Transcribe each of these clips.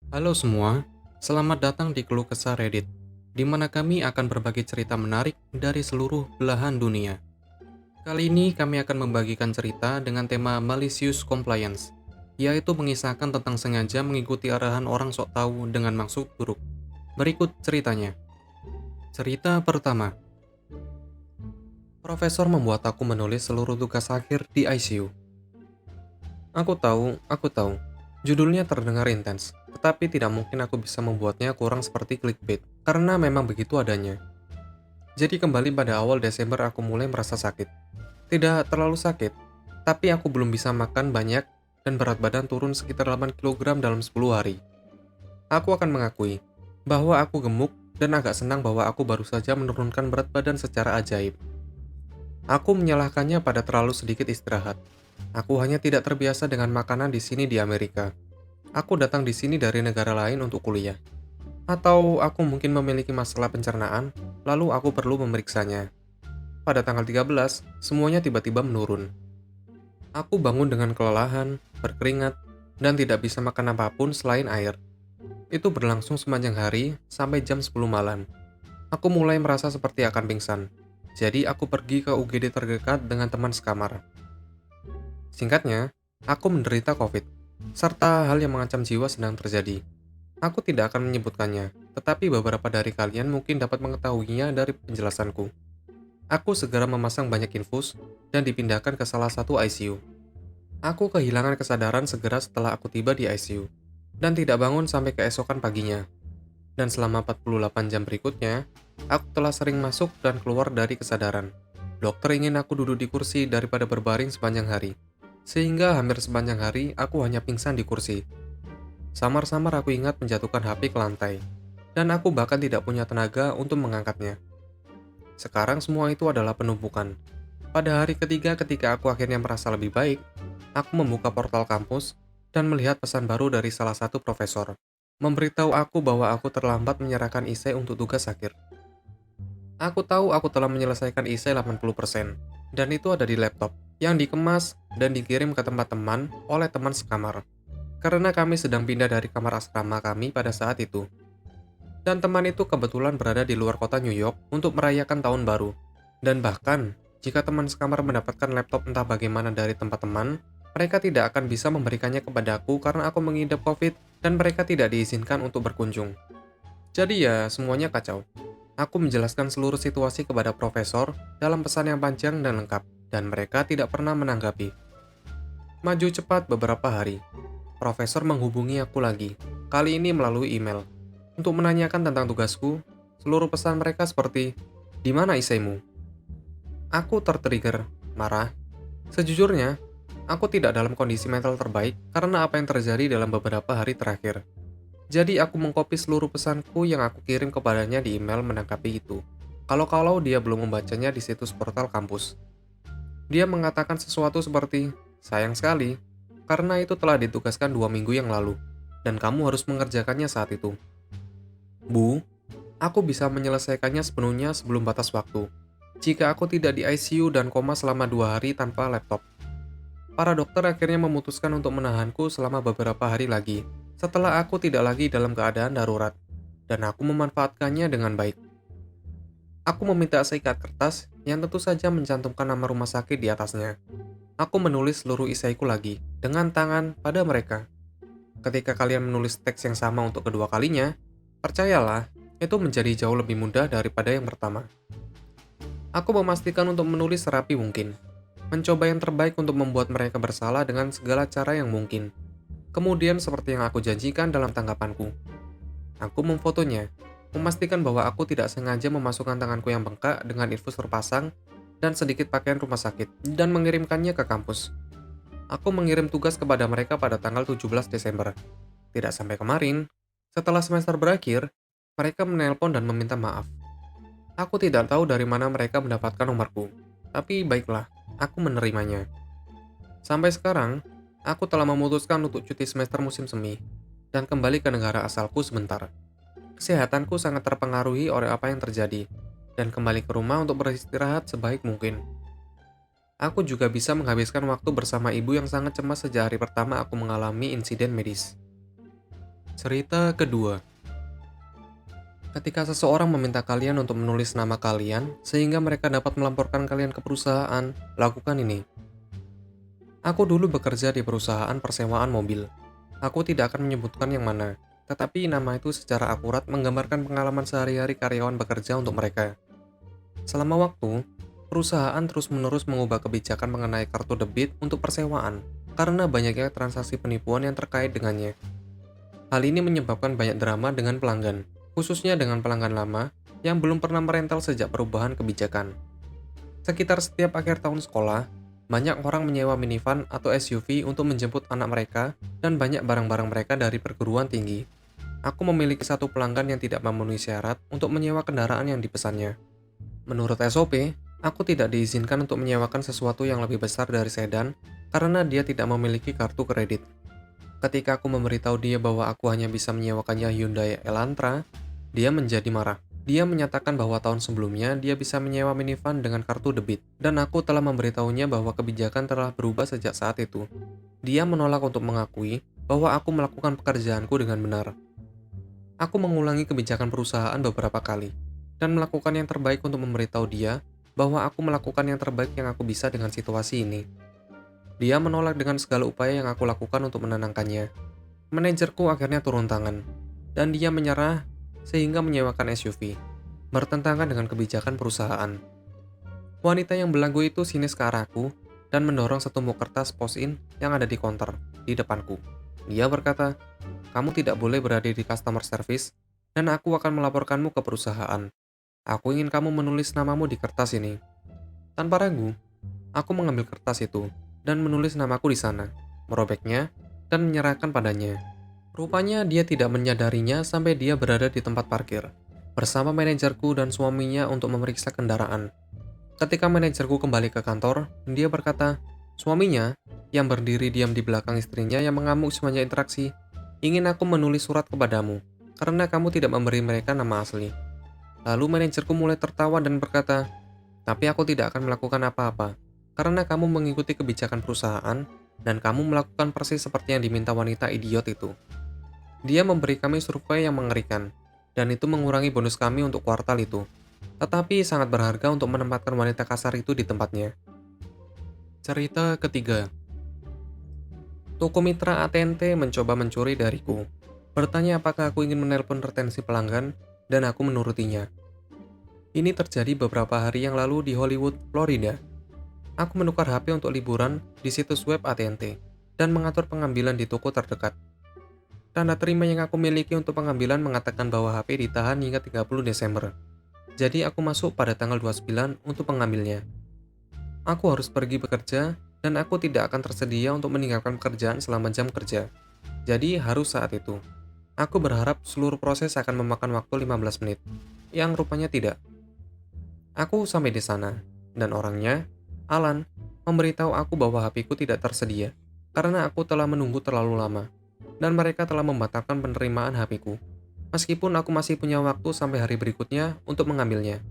Halo semua, selamat datang di Keluh Kesah Reddit, di mana kami akan berbagi cerita menarik dari seluruh belahan dunia. Kali ini kami akan membagikan cerita dengan tema Malicious Compliance, yaitu mengisahkan tentang sengaja mengikuti arahan orang sok tahu dengan maksud buruk. Berikut ceritanya. Cerita pertama, Profesor membuat aku menulis seluruh tugas akhir di ICU. Aku tahu. Judulnya terdengar intens, tetapi tidak mungkin aku bisa membuatnya kurang seperti clickbait, karena memang begitu adanya. Jadi kembali pada awal Desember aku mulai merasa sakit. Tidak terlalu sakit, tapi aku belum bisa makan banyak dan berat badan turun sekitar 8 kilogram dalam 10 hari. Aku akan mengakui bahwa aku gemuk dan agak senang bahwa aku baru saja menurunkan berat badan secara ajaib. Aku menyalahkannya pada terlalu sedikit istirahat. Aku hanya tidak terbiasa dengan makanan di sini di Amerika. Aku datang di sini dari negara lain untuk kuliah. Atau aku mungkin memiliki masalah pencernaan, lalu aku perlu memeriksanya. Pada tanggal 13, semuanya tiba-tiba menurun. Aku bangun dengan kelelahan, berkeringat, dan tidak bisa makan apapun selain air. Itu berlangsung sepanjang hari sampai jam 10 malam. Aku mulai merasa seperti akan pingsan. Jadi aku pergi ke UGD terdekat dengan teman sekamar. Singkatnya, aku menderita COVID, serta hal yang mengancam jiwa sedang terjadi. Aku tidak akan menyebutkannya, tetapi beberapa dari kalian mungkin dapat mengetahuinya dari penjelasanku. Aku segera memasang banyak infus dan dipindahkan ke salah satu ICU. Aku kehilangan kesadaran segera setelah aku tiba di ICU, dan tidak bangun sampai keesokan paginya. Dan selama 48 jam berikutnya, aku telah sering masuk dan keluar dari kesadaran. Dokter ingin aku duduk di kursi daripada berbaring sepanjang hari. Sehingga hampir sepanjang hari aku hanya pingsan di kursi. Samar-samar aku ingat menjatuhkan HP ke lantai. Dan aku bahkan tidak punya tenaga untuk mengangkatnya. Sekarang semua itu adalah penumpukan. Pada hari ketiga ketika aku akhirnya merasa lebih baik, aku membuka portal kampus dan melihat pesan baru dari salah satu profesor. Memberitahu aku bahwa aku terlambat menyerahkan isai untuk tugas akhir. Aku tahu aku telah menyelesaikan isai 80%, dan itu ada di laptop, yang dikemas dan dikirim ke tempat teman oleh teman sekamar. Karena kami sedang pindah dari kamar asrama kami pada saat itu. Dan teman itu kebetulan berada di luar kota New York untuk merayakan tahun baru. Dan bahkan, jika teman sekamar mendapatkan laptop entah bagaimana dari tempat teman, mereka tidak akan bisa memberikannya kepadaku karena aku mengidap COVID dan mereka tidak diizinkan untuk berkunjung. Jadi ya, semuanya kacau. Aku menjelaskan seluruh situasi kepada profesor dalam pesan yang panjang dan lengkap, dan mereka tidak pernah menanggapi. Maju cepat beberapa hari. Profesor menghubungi aku lagi, kali ini melalui email, untuk menanyakan tentang tugasku. Seluruh pesan mereka seperti, "Di mana isaimu?" Aku tertrigger, marah. Sejujurnya, aku tidak dalam kondisi mental terbaik karena apa yang terjadi dalam beberapa hari terakhir. Jadi aku mengcopy seluruh pesanku yang aku kirim kepadanya di email menanggapi itu. Kalau-kalau dia belum membacanya di situs portal kampus. Dia mengatakan sesuatu seperti, "Sayang sekali, karena itu telah ditugaskan 2 minggu yang lalu, dan kamu harus mengerjakannya saat itu." Bu, aku bisa menyelesaikannya sepenuhnya sebelum batas waktu. Jika aku tidak di ICU dan koma selama 2 hari tanpa laptop. Para dokter akhirnya memutuskan untuk menahanku selama beberapa hari lagi, setelah aku tidak lagi dalam keadaan darurat, dan aku memanfaatkannya dengan baik. Aku meminta seikat kertas yang tentu saja mencantumkan nama rumah sakit di atasnya. Aku menulis seluruh isaiku lagi, dengan tangan pada mereka. Ketika kalian menulis teks yang sama untuk kedua kalinya, percayalah, itu menjadi jauh lebih mudah daripada yang pertama. Aku memastikan untuk menulis serapi mungkin, mencoba yang terbaik untuk membuat mereka bersalah dengan segala cara yang mungkin. Kemudian seperti yang aku janjikan dalam tanggapanku, aku memfotonya, memastikan bahwa aku tidak sengaja memasukkan tanganku yang bengkak dengan infus terpasang dan sedikit pakaian rumah sakit, dan mengirimkannya ke kampus. Aku mengirim tugas kepada mereka pada tanggal 17 Desember. Tidak sampai kemarin, setelah semester berakhir, mereka menelpon dan meminta maaf. Aku tidak tahu dari mana mereka mendapatkan nomorku, tapi baiklah, aku menerimanya. Sampai sekarang, aku telah memutuskan untuk cuti semester musim semi, dan kembali ke negara asalku sebentar. Kesehatanku sangat terpengaruhi oleh apa yang terjadi, dan kembali ke rumah untuk beristirahat sebaik mungkin. Aku juga bisa menghabiskan waktu bersama ibu yang sangat cemas sejak hari pertama aku mengalami insiden medis. Cerita kedua. Ketika seseorang meminta kalian untuk menulis nama kalian sehingga mereka dapat melaporkan kalian ke perusahaan, lakukan ini. Aku dulu bekerja di perusahaan persewaan mobil. Aku tidak akan menyebutkan yang mana, tetapi nama itu secara akurat menggambarkan pengalaman sehari-hari karyawan bekerja untuk mereka. Selama waktu, perusahaan terus-menerus mengubah kebijakan mengenai kartu debit untuk persewaan karena banyaknya transaksi penipuan yang terkait dengannya. Hal ini menyebabkan banyak drama dengan pelanggan, khususnya dengan pelanggan lama yang belum pernah merental sejak perubahan kebijakan. Sekitar setiap akhir tahun sekolah, banyak orang menyewa minivan atau SUV untuk menjemput anak mereka dan banyak barang-barang mereka dari perguruan tinggi. Aku memiliki satu pelanggan yang tidak memenuhi syarat untuk menyewa kendaraan yang dipesannya. Menurut SOP, aku tidak diizinkan untuk menyewakan sesuatu yang lebih besar dari sedan karena dia tidak memiliki kartu kredit. Ketika aku memberitahu dia bahwa aku hanya bisa menyewakannya Hyundai Elantra, dia menjadi marah. Dia menyatakan bahwa tahun sebelumnya dia bisa menyewa minivan dengan kartu debit, dan aku telah memberitahunya bahwa kebijakan telah berubah sejak saat itu. Dia menolak untuk mengakui bahwa aku melakukan pekerjaanku dengan benar. Aku mengulangi kebijakan perusahaan beberapa kali, dan melakukan yang terbaik untuk memberitahu dia bahwa aku melakukan yang terbaik yang aku bisa dengan situasi ini. Dia menolak dengan segala upaya yang aku lakukan untuk menenangkannya. Manajerku akhirnya turun tangan, dan dia menyerah sehingga menyewakan SUV, bertentangan dengan kebijakan perusahaan. Wanita yang belanggu itu sinis ke arahku dan mendorong setumpuk kertas post-in yang ada di konter di depanku. Dia berkata, "Kamu tidak boleh berada di customer service, dan aku akan melaporkanmu ke perusahaan. Aku ingin kamu menulis namamu di kertas ini." Tanpa ragu, aku mengambil kertas itu dan menulis namaku di sana, merobeknya, dan menyerahkan padanya. Rupanya dia tidak menyadarinya sampai dia berada di tempat parkir, bersama manajerku dan suaminya untuk memeriksa kendaraan. Ketika manajerku kembali ke kantor, dia berkata, suaminya, yang berdiri diam di belakang istrinya yang mengamuk sepanjang interaksi, ingin aku menulis surat kepadamu, karena kamu tidak memberi mereka nama asli. Lalu manajerku mulai tertawa dan berkata, tapi aku tidak akan melakukan apa-apa, karena kamu mengikuti kebijakan perusahaan, dan kamu melakukan persis seperti yang diminta wanita idiot itu. Dia memberi kami survei yang mengerikan, dan itu mengurangi bonus kami untuk kuartal itu. Tetapi sangat berharga untuk menempatkan wanita kasar itu di tempatnya. Cerita ketiga. Toko mitra AT&T mencoba mencuri dariku. Bertanya apakah aku ingin menelpon retensi pelanggan, dan aku menurutinya. Ini terjadi beberapa hari yang lalu di Hollywood, Florida. Aku menukar HP untuk liburan di situs web AT&T, dan mengatur pengambilan di toko terdekat. Tanda terima yang aku miliki untuk pengambilan mengatakan bahwa HP ditahan hingga 30 Desember. Jadi aku masuk pada tanggal 29 untuk pengambilnya. Aku harus pergi bekerja dan aku tidak akan tersedia untuk meninggalkan pekerjaan selama jam kerja. Jadi harus saat itu. Aku berharap seluruh proses akan memakan waktu 15 menit. Yang rupanya tidak. Aku sampai di sana dan orangnya, Alan, memberitahu aku bahwa HP-ku tidak tersedia karena aku telah menunggu terlalu lama. Dan mereka telah membatalkan penerimaan HP-ku, meskipun aku masih punya waktu sampai hari berikutnya untuk mengambilnya.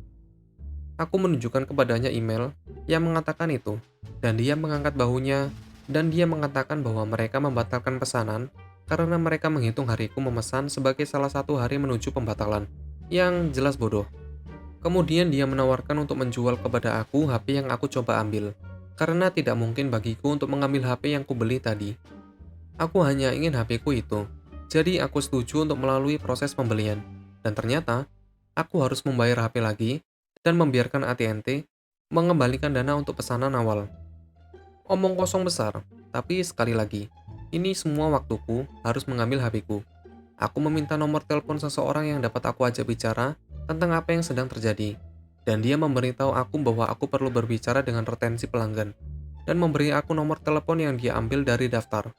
Aku menunjukkan kepadanya email yang mengatakan itu, dan dia mengangkat bahunya, dan dia mengatakan bahwa mereka membatalkan pesanan karena mereka menghitung hariku memesan sebagai salah satu hari menuju pembatalan, yang jelas bodoh. Kemudian dia menawarkan untuk menjual kepada aku HP yang aku coba ambil, karena tidak mungkin bagiku untuk mengambil HP yang kubeli tadi. Aku hanya ingin HP-ku itu, jadi aku setuju untuk melalui proses pembelian. Dan ternyata, aku harus membayar HP lagi dan membiarkan AT&T mengembalikan dana untuk pesanan awal. Omong kosong besar, tapi sekali lagi, ini semua waktuku harus mengambil HP-ku. Aku meminta nomor telepon seseorang yang dapat aku ajak bicara tentang apa yang sedang terjadi. Dan dia memberitahu aku bahwa aku perlu berbicara dengan retensi pelanggan dan memberi aku nomor telepon yang dia ambil dari daftar.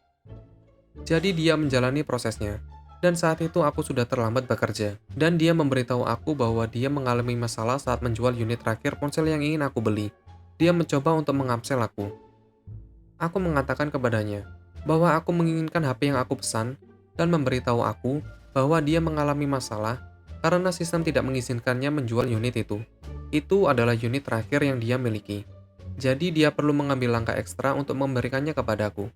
Jadi dia menjalani prosesnya, dan saat itu aku sudah terlambat bekerja, dan dia memberitahu aku bahwa dia mengalami masalah saat menjual unit terakhir ponsel yang ingin aku beli. Dia mencoba untuk mengabsel aku. Aku mengatakan kepadanya bahwa aku menginginkan HP yang aku pesan, dan memberitahu aku bahwa dia mengalami masalah karena sistem tidak mengizinkannya menjual unit itu. Itu adalah unit terakhir yang dia miliki. Jadi dia perlu mengambil langkah ekstra untuk memberikannya kepadaku.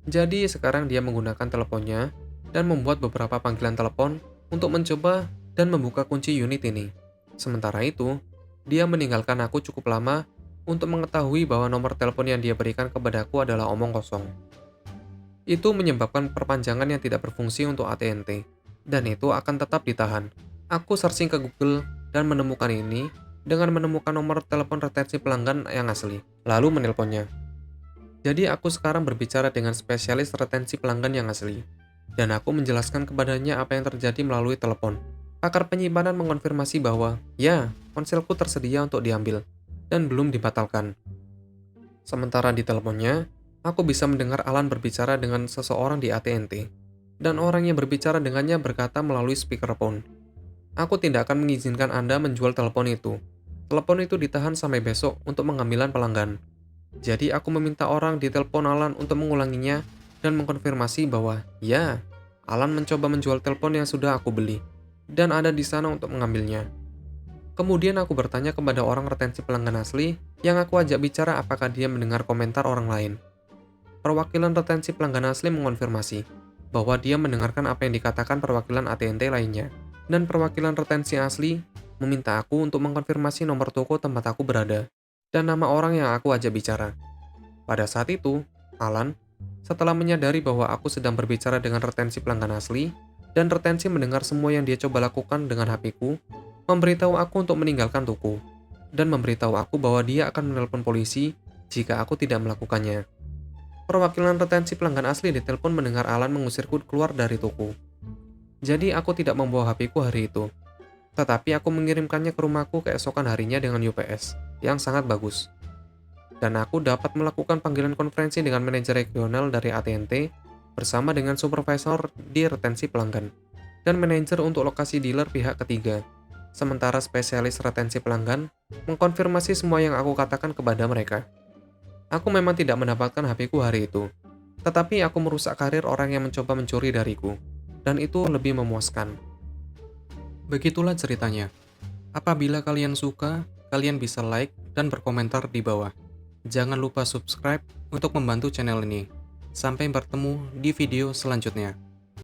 Jadi sekarang dia menggunakan teleponnya dan membuat beberapa panggilan telepon untuk mencoba dan membuka kunci unit ini. Sementara itu, dia meninggalkan aku cukup lama untuk mengetahui bahwa nomor telepon yang dia berikan kepadaku adalah omong kosong. Itu menyebabkan perpanjangan yang tidak berfungsi untuk AT&T, dan itu akan tetap ditahan. Aku searching ke Google dan menemukan ini dengan menemukan nomor telepon retensi pelanggan yang asli, lalu menelponnya. Jadi aku sekarang berbicara dengan spesialis retensi pelanggan yang asli, dan aku menjelaskan kepadanya apa yang terjadi melalui telepon. Pakar penyimpanan mengonfirmasi bahwa, ya, ponselku tersedia untuk diambil, dan belum dibatalkan. Sementara di teleponnya, aku bisa mendengar Alan berbicara dengan seseorang di AT&T, dan orang yang berbicara dengannya berkata melalui speakerphone, "Aku tidak akan mengizinkan Anda menjual telepon itu. Telepon itu ditahan sampai besok untuk pengambilan pelanggan." Jadi aku meminta orang di telepon Alan untuk mengulanginya dan mengkonfirmasi bahwa, ya, Alan mencoba menjual telepon yang sudah aku beli, dan ada di sana untuk mengambilnya. Kemudian aku bertanya kepada orang retensi pelanggan asli yang aku ajak bicara apakah dia mendengar komentar orang lain. Perwakilan retensi pelanggan asli mengonfirmasi bahwa dia mendengarkan apa yang dikatakan perwakilan AT&T lainnya, dan perwakilan retensi asli meminta aku untuk mengkonfirmasi nomor toko tempat aku berada dan nama orang yang aku ajak bicara. Pada saat itu, Alan, setelah menyadari bahwa aku sedang berbicara dengan retensi pelanggan asli, dan retensi mendengar semua yang dia coba lakukan dengan HP-ku, memberitahu aku untuk meninggalkan toko, dan memberitahu aku bahwa dia akan menelpon polisi jika aku tidak melakukannya. Perwakilan retensi pelanggan asli di telepon mendengar Alan mengusirku keluar dari toko. Jadi aku tidak membawa HP-ku hari itu, tetapi aku mengirimkannya ke rumahku keesokan harinya dengan UPS, yang sangat bagus. Dan aku dapat melakukan panggilan konferensi dengan manajer regional dari AT&T bersama dengan supervisor di retensi pelanggan, dan manajer untuk lokasi dealer pihak ketiga. Sementara spesialis retensi pelanggan mengkonfirmasi semua yang aku katakan kepada mereka. Aku memang tidak mendapatkan HP-ku hari itu, tetapi aku merusak karir orang yang mencoba mencuri dariku, dan itu lebih memuaskan. Begitulah ceritanya. Apabila kalian suka, kalian bisa like dan berkomentar di bawah. Jangan lupa subscribe untuk membantu channel ini. Sampai bertemu di video selanjutnya.